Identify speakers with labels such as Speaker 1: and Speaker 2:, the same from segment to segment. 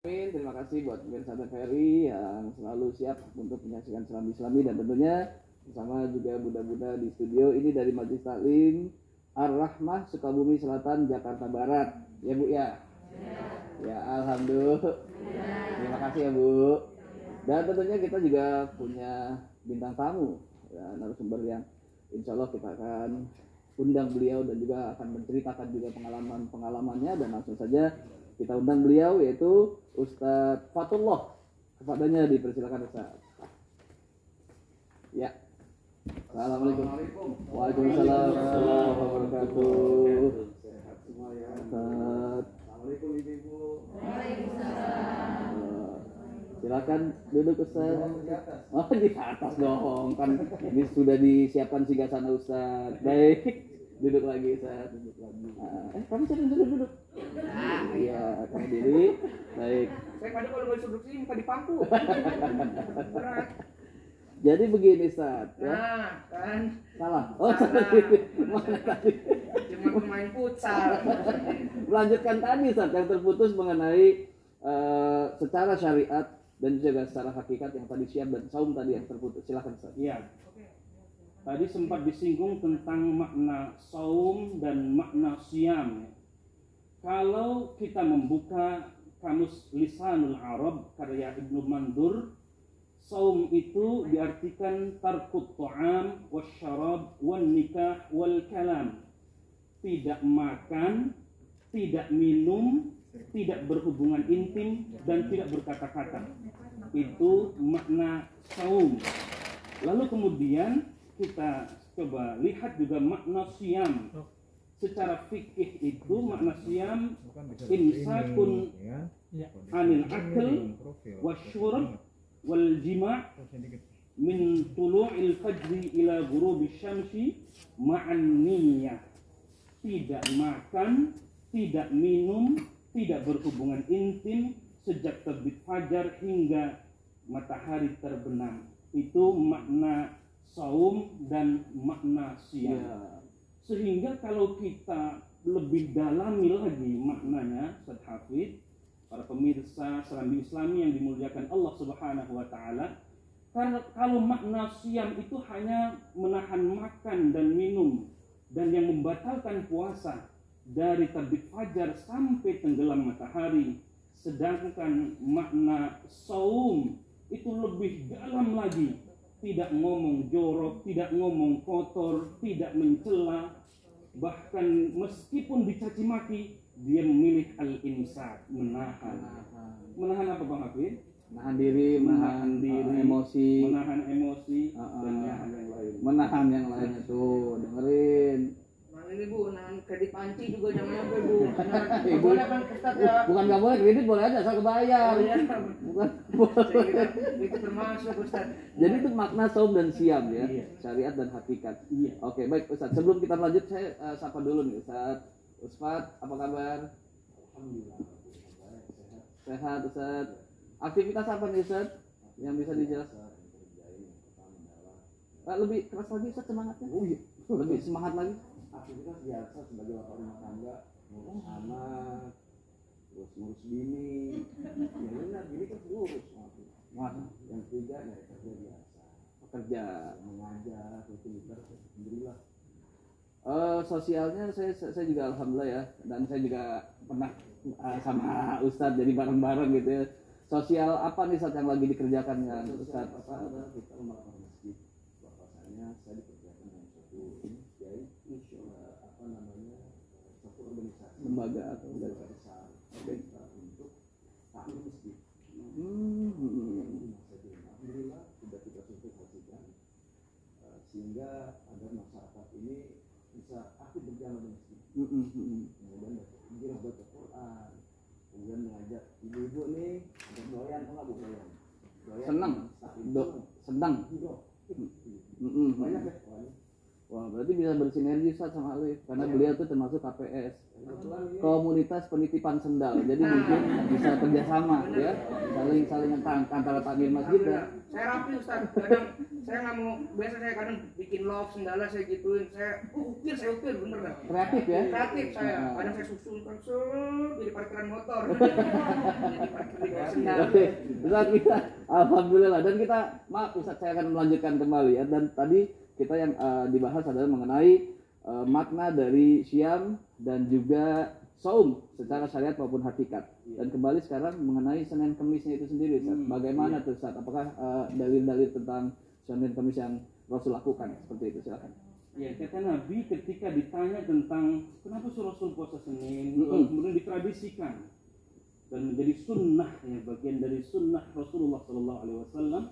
Speaker 1: Terima kasih buat pemirsa TVRI yang selalu siap untuk menyaksikan Serambi Islami, dan tentunya bersama juga Bunda-Bunda di studio ini dari Majelis Taklim Ar-Rahmah Sukabumi Selatan, Jakarta Barat. Ya Bu ya? Ya, alhamdulillah. Terima kasih ya Bu. Dan tentunya kita juga punya bintang tamu, ya, narasumber yang insya Allah kita akan undang beliau dan juga akan menceritakan juga pengalamannya, dan langsung saja kita undang beliau, yaitu Ustadz Fatullah. Kepadanya dipersilakan Ustadz. Ya. Assalamualaikum. Waalaikumsalam warahmatullahi wabarakatuh.
Speaker 2: Sehat semua ya.
Speaker 1: Assalamualaikum
Speaker 2: Ibu.
Speaker 1: Waalaikumsalam. Silakan duduk Ustadz.
Speaker 2: Di atas.
Speaker 1: Oh, di atas dong. Kan ini sudah disiapkan singgasana Ustadz. Baik. Duduk lagi Ustadz. Duduk lagi. Kamu sering duduk. Iya, kamu diri. Baik.
Speaker 2: Saya kadang kalau mau duduk sini minta dipangku. Berat.
Speaker 1: Jadi begini Ustadz, ya.
Speaker 2: Nah, kan.
Speaker 1: Salah. Oh,
Speaker 2: salah.
Speaker 1: Mana tadi?
Speaker 2: Cuma pemain futsal.
Speaker 1: Melanjutkan tadi Ustadz yang terputus mengenai secara syariat dan juga secara hakikat yang tadi siap dan saum tadi yang terputus. Silakan Ustadz.
Speaker 3: Iya. Tadi sempat disinggung tentang makna saum dan makna siam. Kalau kita membuka kamus Lisanul Arab karya Ibnu Mandur, saum itu diartikan tarkut ta'am wasyarab wan nikah wal kalam. Tidak makan, tidak minum, tidak berhubungan intim, dan tidak berkata-kata. Itu makna saum. Lalu kemudian kita coba lihat juga makna siam. Secara fikih itu makna siam imsakun anil akl wasyurb wal jima' min tulu'il fajri ila ghurubi syamsi ma'an niyah. Tidak makan, tidak minum, tidak berhubungan intim sejak terbit fajar hingga matahari terbenam. Itu makna saum dan makna siam.
Speaker 1: Ya.
Speaker 3: Sehingga kalau kita lebih dalami lagi maknanya, Ustaz Hafid, para pemirsa Serambi Islami yang dimuliakan Allah Subhanahu wa taala, karena kalau makna siam itu hanya menahan makan dan minum dan yang membatalkan puasa dari terbit fajar sampai tenggelam matahari, sedangkan makna saum itu lebih dalam lagi. Tidak ngomong jorok, tidak ngomong kotor, tidak mencela, bahkan meskipun dicaci maki, dia memilih al-imsak, menahan. Menahan apa Bang Hafid?
Speaker 1: Menahan diri, menahan emosi,
Speaker 3: menahan emosi, dan menahan yang lain.
Speaker 1: menahan yang lainnya tuh, dengerin.
Speaker 2: Mang ini Bu, nahan kredit panci juga jangan sampai Bu.
Speaker 1: Ibu.
Speaker 2: Boleh kan Ustaz ya?
Speaker 1: Bukan nggak boleh, kredit boleh aja, asal kebayar.
Speaker 2: Oh, iya.
Speaker 1: Bukan.
Speaker 2: Saya kira itu termasuk Ustaz.
Speaker 1: Jadi itu makna saum dan siam ya,
Speaker 3: Iya.
Speaker 1: syariat dan hakikat.
Speaker 3: Iya.
Speaker 1: Oke, baik Ustaz. Sebelum kita lanjut, saya sapa dulu nih Ustaz. Ustaz, apa kabar?
Speaker 3: Alhamdulillah.
Speaker 1: Sehat Ustaz. Aktivitas apa nih Ustaz? Yang bisa dijelaskan? Lebih keras lagi Ustaz semangatnya. Oh iya. Lebih semangat lagi.
Speaker 4: Aktivitas biasa sebagai bapak rumah tangga, ngurus anak, terus ngurus bini. Ya benar, bini kan diurus.
Speaker 1: Wah,
Speaker 4: Yang ketiga ya kerja biasa,
Speaker 1: pekerja.
Speaker 4: mengajar, rutinitas, alhamdulillah.
Speaker 1: Sosialnya saya juga alhamdulillah ya, dan saya juga pernah sama Ustadz jadi bareng-bareng gitu ya. Sosial apa nih Ustadz yang lagi dikerjakan ya Ustadz?
Speaker 4: Apa ada kita melakukan masjid, bahwasanya saya dikerjakan dengan suatu suatu organisasi,
Speaker 1: Lembaga atau
Speaker 4: lembaga besar untuk takmir masjid. Alhamdulillah sudah kita sosialisasikan sehingga agar masyarakat ini bisa aktif berjalan di masjid. Kemudian mungkin baca Quran, kemudian mengajak ibu-ibu nih untuk doyan, enggak Bu doyan?
Speaker 1: Senang, senang.
Speaker 4: Banyak ya.
Speaker 1: Wah, berarti bisa bersinergi Ustaz sama Alif karena beliau tuh termasuk KPS, komunitas penitipan sendal. Jadi mungkin bisa kerjasama ya, saling antara takmir masjid ya.
Speaker 2: Saya rapi Ustaz, kadang saya nggak mau, biasa saya kadang bikin love sendalnya saya gituin, saya ukir bener dah.
Speaker 1: Kreatif ya.
Speaker 2: Kreatif saya, kadang saya susun jadi parkiran motor, jadi parkir di bawah sendal.
Speaker 1: Ustaz kita, alhamdulillah, dan kita maaf Ustaz, saya akan melanjutkan kembali ya. Dan tadi kita yang dibahas adalah mengenai makna dari Syam dan juga saum secara syariat maupun hakikat. Dan kembali sekarang mengenai Senin Kemisnya itu sendiri, Ustaz. Bagaimana tuh Ustaz? Apakah dalil-dalil tentang Senin Kemis yang Rasul lakukan seperti itu? Silakan.
Speaker 3: Ya, kata Nabi ketika ditanya tentang kenapa Rasul puasa Senin, kemudian ditradisikan dan menjadi sunnah, ya, bagian dari sunnah Rasulullah SAW.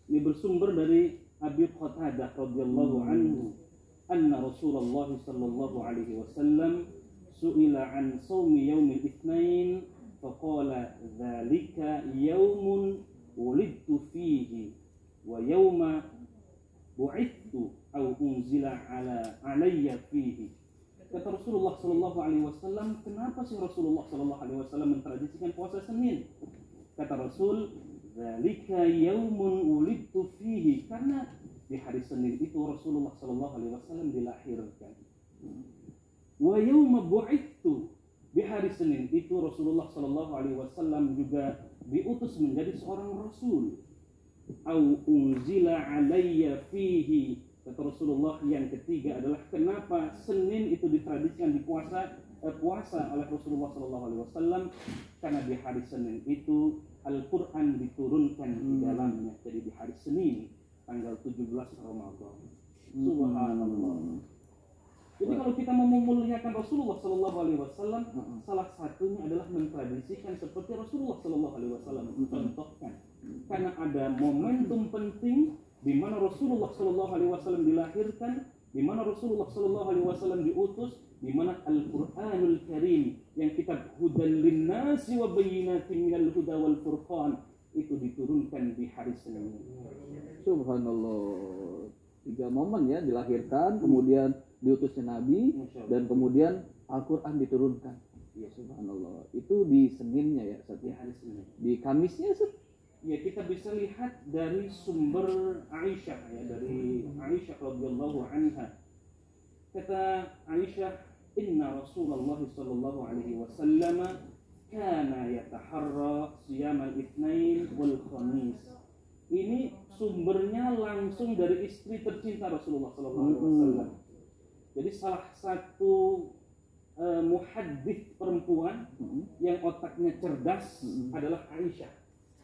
Speaker 3: Ini bersumber dari Abi Qatadah radhiyallahu anhu, anna Rasulullah sallallahu alaihi wasallam su'ila an shaumi yaumil itsnain faqala dzalika yaumun wulidtu fihi wa yauma bu'ithtu aw unzila alayya fihi. Kata Rasulullah sallallahu alaihi wasallam, kenapa sih Rasulullah sallallahu alaihi wasallam mentradisikan puasa Senin? Kata Rasul, dzalika yaumun wulidtu fihi, karena di hari Senin itu Rasulullah sallallahu alaihi wasallam dilahirkan. Wa yauma bu'ithtu, di hari Senin itu Rasulullah sallallahu alaihi wasallam juga diutus menjadi seorang rasul. Au unzila alayya fihi, kata Rasulullah yang ketiga adalah kenapa Senin itu ditradisikan puasa oleh Rasulullah sallallahu alaihi wasallam, karena di hari Senin itu Al-Quran diturunkan di dalamnya. Jadi di hari Senin tanggal 17 Ramadan. Subhanallah. Jadi kalau kita mau memuliakan Rasulullah sallallahu alaihi wasallam, salah satunya adalah mentradisikan seperti Rasulullah sallallahu alaihi wasallam contohkan. Karena ada momentum penting di mana Rasulullah sallallahu alaihi wasallam dilahirkan, di mana Rasulullah sallallahu alaihi wasallam diutus, di mana Al-Qur'anul Karim yang kitab hudan linnasi wa bayyinatin minal huda wal furqan itu diturunkan di hari Senin.
Speaker 1: Subhanallah. 3 momen ya, dilahirkan, kemudian diutusnya Nabi, dan kemudian Al-Quran diturunkan. Ya subhanallah. Itu di Seninnya ya, setiap hari Senin. Di Kamisnya
Speaker 3: ya kita bisa lihat dari sumber Aisyah ya, dari Aisyah radhiyallahu anha. Kata Aisyah, inna Rasulullah sallallahu alaihi wasallam kana yataharra siyamal itsnain wal khamis. Ini sumbernya langsung dari istri tercinta Rasulullah sallallahu alaihi wasallam. Jadi salah satu muhaddits perempuan yang otaknya cerdas adalah Aisyah.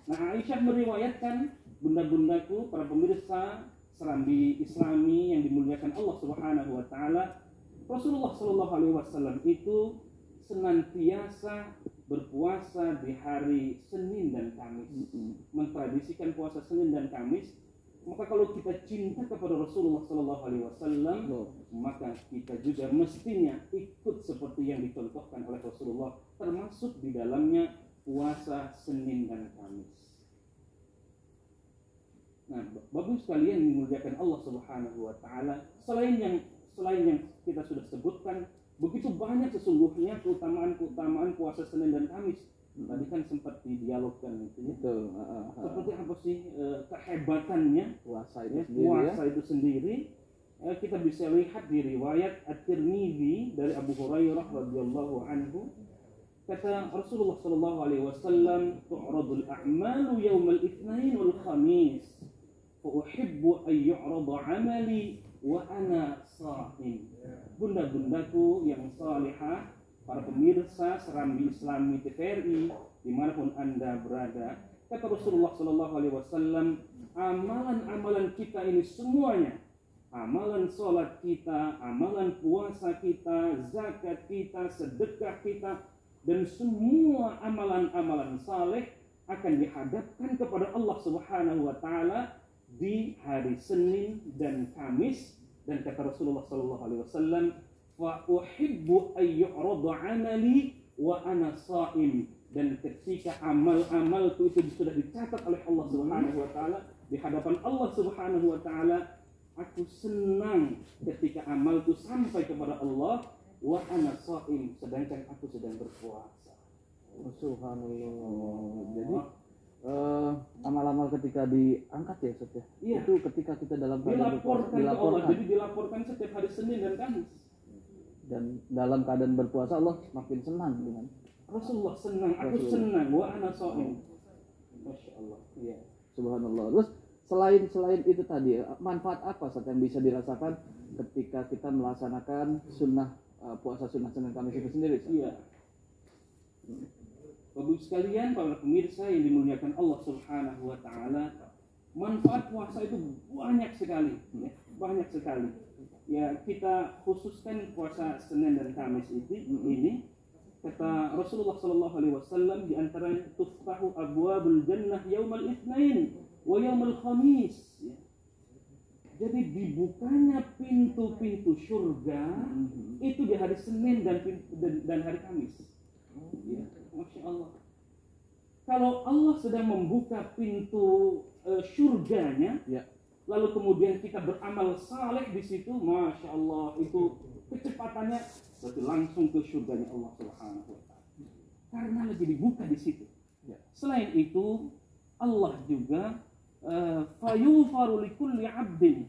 Speaker 3: Nah, Aisyah meriwayatkan, bunda-bundaku, para pemirsa serambi Islami yang dimuliakan Allah Subhanahu wa taala, Rasulullah sallallahu alaihi wasallam itu senantiasa berpuasa di hari Senin dan Kamis. Mentradisikan puasa Senin dan Kamis. Maka kalau kita cinta kepada Rasulullah sallallahu alaihi wasallam, maka kita juga mestinya ikut seperti yang dicontohkan oleh Rasulullah, termasuk di dalamnya puasa Senin dan Kamis. Nah, Bapak sekalian dimuliakan Allah Subhanahu wa taala, selain yang kita sudah sebutkan, begitu banyak sesungguhnya keutamaan puasa Senin dan Kamis. Tadi kan sempat didialogkan itu ya. Seperti apa sih kehebatannya puasa itu sendiri? Kita bisa lihat di riwayat At-Tirmidzi dari Abu Hurairah radhiyallahu anhu. Kata Rasulullah sallallahu alaihi wasallam, tu'radul a'malu yaumal itsnain wal khamis. Fa uhibbu an yu'rada 'amali wa ana sha'im. Bunda-bundaku yang salihah, para pemirsa serambi Islami TVRI dimanapun Anda berada, kata Rasulullah sallallahu alaihi wasallam, amalan-amalan kita ini semuanya, amalan sholat kita, amalan puasa kita, zakat kita, sedekah kita, dan semua amalan-amalan saleh akan dihadapkan kepada Allah Subhanahu wa taala di hari Senin dan Kamis. Dan kata Rasulullah sallallahu alaihi wasallam, wa uhibbu an yu'rada 'amali wa ana sha'im. Dan ketika amal-amalku itu sudah dicatat oleh Allah Subhanahu wa taala di hadapan Allah Subhanahu wa taala, aku senang ketika amalku sampai kepada Allah wa ana shaim, sedangkan aku sedang berpuasa.
Speaker 1: Subhanallah. Jadi amal-amal ketika diangkat ya Ustaz ya.
Speaker 3: Iya.
Speaker 1: Itu ketika kita dalam keadaan
Speaker 3: Dilaporkan ke Allah, jadi dilaporkan setiap hari Senin dan Kamis.
Speaker 1: dan dalam keadaan berpuasa Allah makin senang dengan
Speaker 3: Rasulullah senang, aku
Speaker 1: Rasulullah.
Speaker 3: senang, wa ana shaim. Masya Allah. Iya.
Speaker 1: Subhanallah. Terus selain itu tadi manfaat apa Ustaz yang bisa dirasakan ketika kita melaksanakan sunnah puasa sunnah Senin Kamis itu sendiri Ustaz?
Speaker 3: Iya. Bapak sekalian, para pemirsa yang dimuliakan Allah Subhanahu wa taala, manfaat puasa itu banyak sekali, ya, banyak sekali. Ya, kita khususkan puasa Senin dan Kamis ini kata Rasulullah sallallahu alaihi wasallam di antaranya tuftahu abwabul jannah yaumal itsnain wa yaumal khamis. Ya. Jadi dibukanya pintu-pintu surga itu di hari Senin dan hari Kamis. Ya, Masya Allah. Kalau Allah sedang membuka pintu surganya,
Speaker 1: Ya.
Speaker 3: lalu kemudian kita beramal saleh di situ, Masya Allah, itu kecepatannya berarti langsung ke surganya Allah Subhanahu wa taala. Karena lagi dibuka di situ.
Speaker 1: Ya.
Speaker 3: Selain itu, Allah juga fayufaru likulli 'abdin.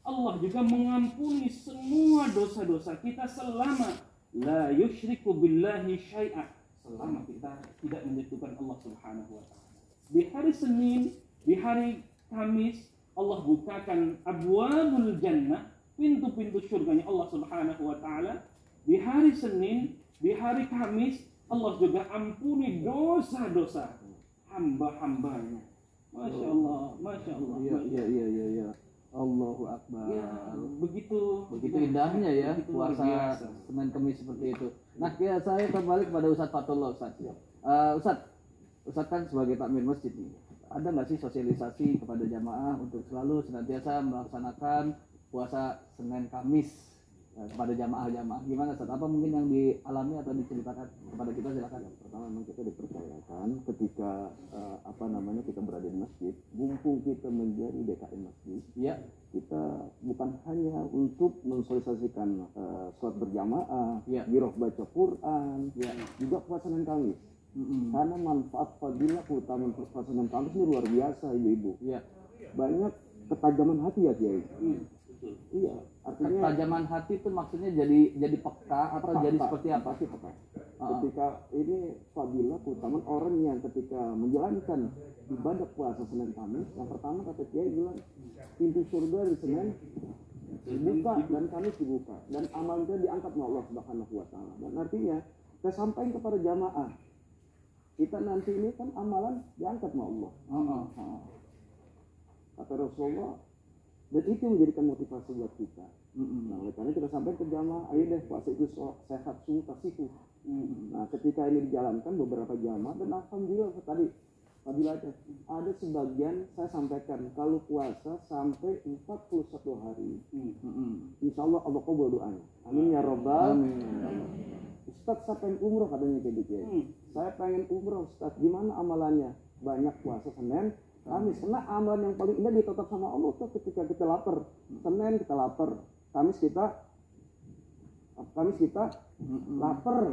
Speaker 3: Allah juga mengampuni semua dosa-dosa kita selama la yusyriku billahi syai'a, selama kita tidak menyekutukan Allah Subhanahu wa taala. Di hari Senin, di hari Kamis, Allah bukakan abwabul jannah, pintu-pintu surganya Allah Subhanahu wa taala. Di hari Senin, di hari Kamis, Allah juga ampuni dosa-dosa hamba-hambanya. Masya Allah, Masya Allah.
Speaker 1: Iya. Allahu Akbar.
Speaker 3: Ya, begitu
Speaker 1: Indahnya ya
Speaker 3: begitu luar
Speaker 1: puasa
Speaker 3: biasa.
Speaker 1: Senin Kamis seperti itu. Nah, ya, saya kembali kepada Ustadz Fatullah Ustadz. Ustadz kan sebagai takmir masjid nih. Ada nggak sih sosialisasi kepada jamaah untuk selalu senantiasa melaksanakan puasa Senin Kamis kepada jamaah-jamaah? Gimana Ustadz? Apa mungkin yang dialami atau diceritakan kepada kita? Silakan.
Speaker 4: Pertama memang kita dipercayakan ketika kita berada di masjid, mumpung kita menjadi DKM masjid,
Speaker 1: Iya.
Speaker 4: kita bukan hanya untuk mensosialisasikan sholat berjamaah,
Speaker 1: Iya.
Speaker 4: giroh baca Quran,
Speaker 1: Iya.
Speaker 4: juga puasa Senin Kamis.
Speaker 1: Mm-mm.
Speaker 4: Karena manfaat fadilah keutamaan puasa Senin Kamis ini luar biasa, ibu-ibu.
Speaker 1: Iya.
Speaker 4: Banyak ketajaman hati ya Kiai.
Speaker 3: Betul.
Speaker 4: Iya, artinya
Speaker 1: Ketajaman hati itu maksudnya jadi peka atau jadi seperti apa?
Speaker 4: Pasti peka. Ketika ini fadilah keutamaan orang yang ketika menjalankan ibadah puasa Senin Kamis, yang pertama kata Kiai bilang pintu surga di Senin dibuka dan Kamis dibuka dan amalnya diangkat oleh Allah Subhanahu wa taala. Dan artinya kita sampaikan kepada jamaah, kita nanti ini kan amalan diangkat oleh Allah. Kata Rasulullah, dan itu menjadikan motivasi buat kita. Nah, oleh karena kita sampai ke jamaah, ayo deh puasa itu sehat, sungguh kasihku. Nah, ketika ini dijalankan beberapa jamaah dan alhamdulillah tadi ada sebagian saya sampaikan kalau puasa sampai 41 hari, insya Allah Allah kabul doanya. Amin ya robbal. Ustaz saya pengen umroh katanya kayak gitu ya. Saya pengen umroh Ustaz, gimana amalannya? Banyak puasa Senin Kamis, karena amalan yang paling indah ditetap sama Allah tuh ketika kita lapar. Senin kita lapar, Kamis kita lapar.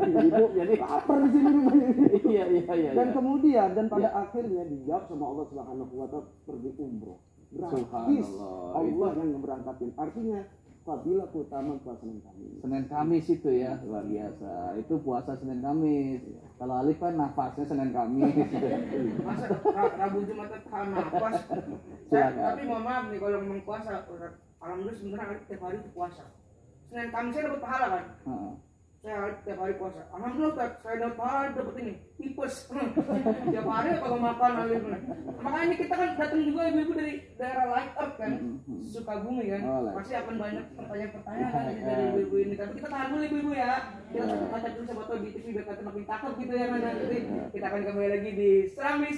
Speaker 4: Ibu jadi lapar di sini rumahnya.
Speaker 1: Iya.
Speaker 4: Dan kemudian pada akhirnya dijawab sama Allah Subhanahu wa taala pergi umroh. Gratis.
Speaker 1: Subhanallah.
Speaker 4: Allah yang ngeberangkatin. Artinya fadilah keutamaan puasa Senin Kamis.
Speaker 1: Senin Kamis itu ya luar biasa. Itu puasa Senin Kamis. Kalau Alif kan nafasnya Senin Kamis.
Speaker 2: Masa Rabu Jumat tahan nafas. Tapi mohon maaf nih kalau ngomong puasa, alhamdulillah sebenarnya Alif tiap hari puasa. Senin Kamis saya dapat pahala kan. Saya tiap hari puasa. Alhamdulillah Ustaz, saya dapat pahala, dapat ini tipes. Tiap hari kalau makan Alif. Makanya ini kita kan datang juga ibu-ibu dari daerah Light Up kan, Sukabumi kan. Pasti akan banyak pertanyaan-pertanyaan dari ibu-ibu ini. Tapi kita tahan dulu ibu-ibu ya. Kita kata dulu siapa tahu di TV biar kita makin cakep gitu ya kan. Nanti kita akan kembali lagi di Serambi.